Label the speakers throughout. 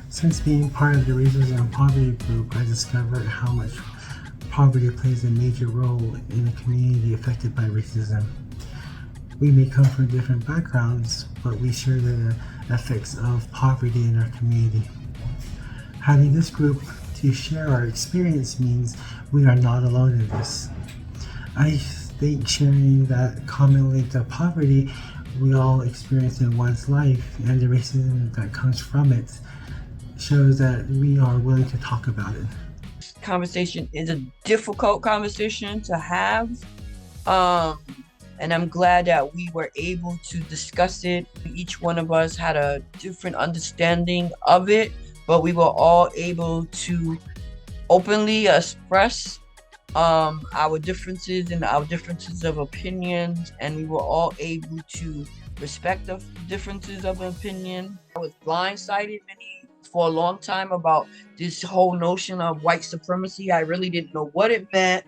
Speaker 1: Since being part of the Racism and Poverty group, I discovered how much poverty plays a major role in a community affected by racism. We may come from different backgrounds, but we share the effects of poverty in our community. Having this group to share our experience means we are not alone in this. I think sharing that common link to poverty we all experience in one's life and the racism that comes from it shows that we are willing to talk about it.
Speaker 2: Conversation is a difficult conversation to have. And I'm glad that we were able to discuss it. Each one of us had a different understanding of it, but we were all able to openly express our differences and our differences of opinions, and we were all able to respect the differences of opinion. I was blindsided for a long time about this whole notion of white supremacy. I really didn't know what it meant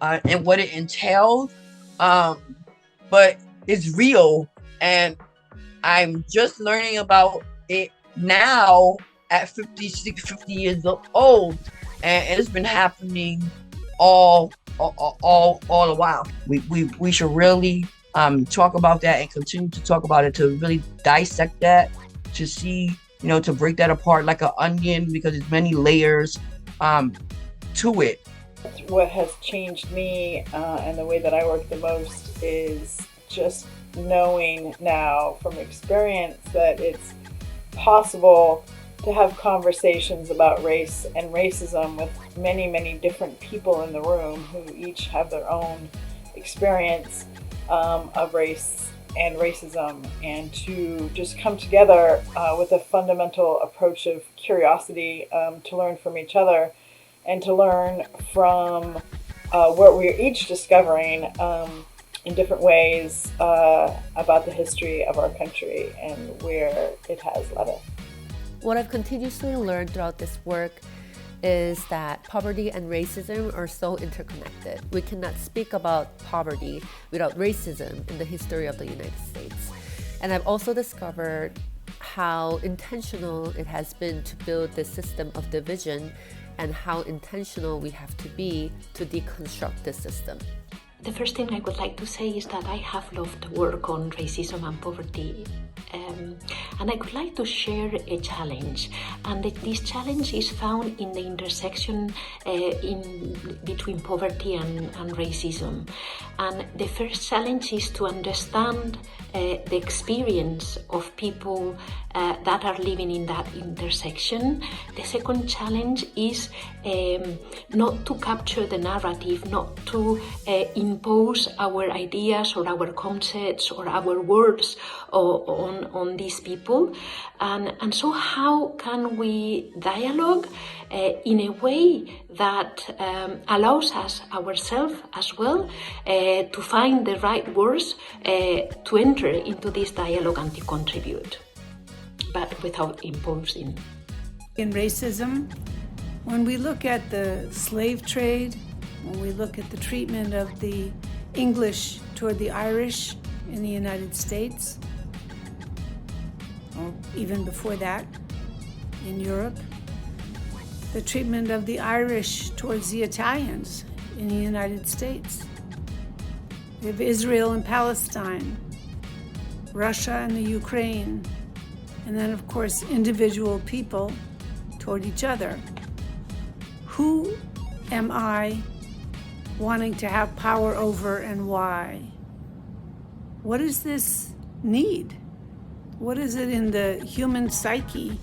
Speaker 2: and what it entailed. But it's real, and I'm just learning about it now at 50 years old, and it's been happening all a while. We should really talk about that and continue to talk about it, to really dissect that, to see, to break that apart like an onion, because there's many layers to it.
Speaker 3: What has changed me and the way that I work the most is just knowing now from experience that it's possible to have conversations about race and racism with many, many different people in the room who each have their own experience of race and racism, and to just come together with a fundamental approach of curiosity to learn from each other and to learn from what we're each discovering in different ways about the history of our country and where it has led us.
Speaker 4: What I've continuously learned throughout this work is that poverty and racism are so interconnected. We cannot speak about poverty without racism in the history of the United States. And I've also discovered how intentional it has been to build this system of division, and how intentional we have to be to deconstruct this system.
Speaker 5: The first thing I would like to say is that I have loved the work on racism and poverty. And I would like to share a challenge, and this challenge is found in the intersection between poverty and racism. And the first challenge is to understand the experience of people that are living in that intersection. The second challenge is not to capture the narrative, not to impose our ideas or our concepts or our words on these people. And so how can we dialogue in a way that allows us ourselves as well to find the right words to enter into this dialogue and to contribute, but without imposing.
Speaker 6: In racism, when we look at the slave trade, when we look at the treatment of the English toward the Irish in the United States, or even before that in Europe, the treatment of the Irish towards the Italians in the United States. We have Israel and Palestine, Russia and the Ukraine, and then of course individual people toward each other. Who am I wanting to have power over, and why? What is this need? What is it in the human psyche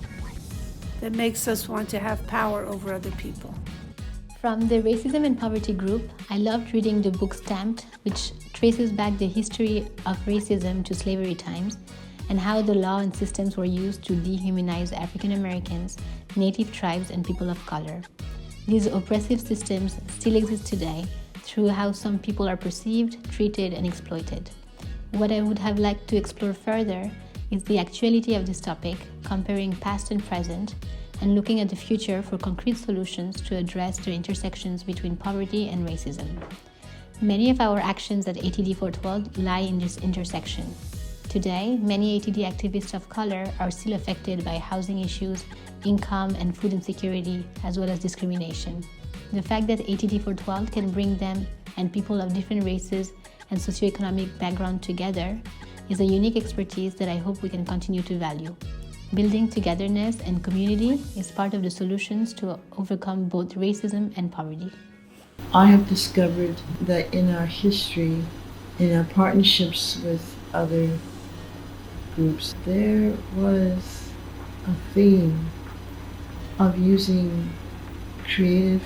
Speaker 6: that makes us want to have power over other people?
Speaker 7: From the Racism and Poverty group, I loved reading the book Stamped, which traces back the history of racism to slavery times and how the law and systems were used to dehumanize African Americans, native tribes, and people of color. These oppressive systems still exist today through how some people are perceived, treated, and exploited. What I would have liked to explore further is the actuality of this topic, comparing past and present, and looking at the future for concrete solutions to address the intersections between poverty and racism. Many of our actions at ATD 412 lie in this intersection. Today, many ATD activists of color are still affected by housing issues, income and food insecurity, as well as discrimination. The fact that ATD 412 can bring them and people of different races and socioeconomic background together is a unique expertise that I hope we can continue to value. Building togetherness and community is part of the solutions to overcome both racism and poverty.
Speaker 8: I have discovered that in our history, in our partnerships with other groups, there was a theme of using creative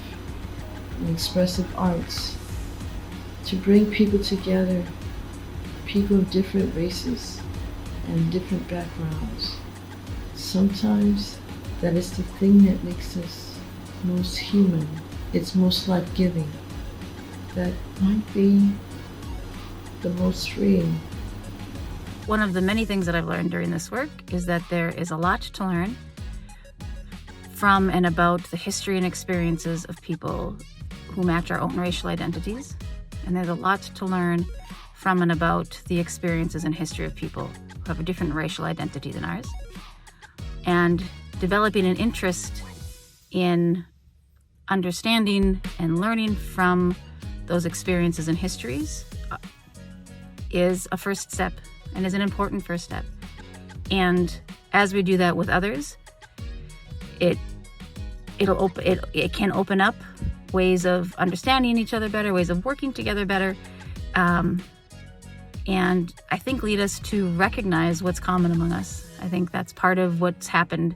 Speaker 8: and expressive arts to bring people together, people of different races and different backgrounds. Sometimes that is the thing that makes us most human. It's most life-giving. That might be the most freeing.
Speaker 9: One of the many things that I've learned during this work is that there is a lot to learn from and about the history and experiences of people who match our own racial identities. And there's a lot to learn from and about the experiences and history of people who have a different racial identity than ours. And developing an interest in understanding and learning from those experiences and histories is a first step and is an important first step. And as we do that with others, it can open up ways of understanding each other better, ways of working together better, and I think lead us to recognize what's common among us. I think that's part of what's happened.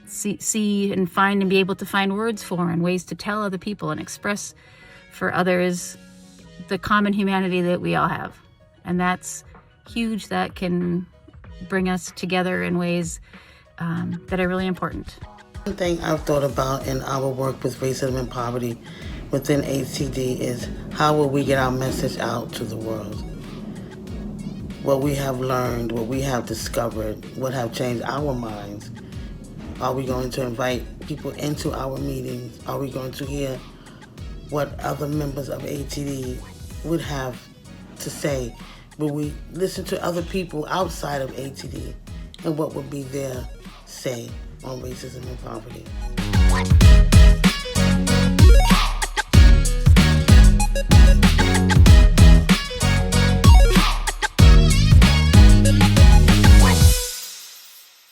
Speaker 9: See and find and be able to find words for and ways to tell other people and express for others the common humanity that we all have. And that's huge. That can bring us together in ways that are really important.
Speaker 10: One thing I've thought about in our work with racism and poverty within ATD is how will we get our message out to the world? What we have learned, what we have discovered, what have changed our minds. Are we going to invite people into our meetings? Are we going to hear what other members of ATD would have to say? Will we listen to other people outside of ATD and what would be their say on racism and poverty?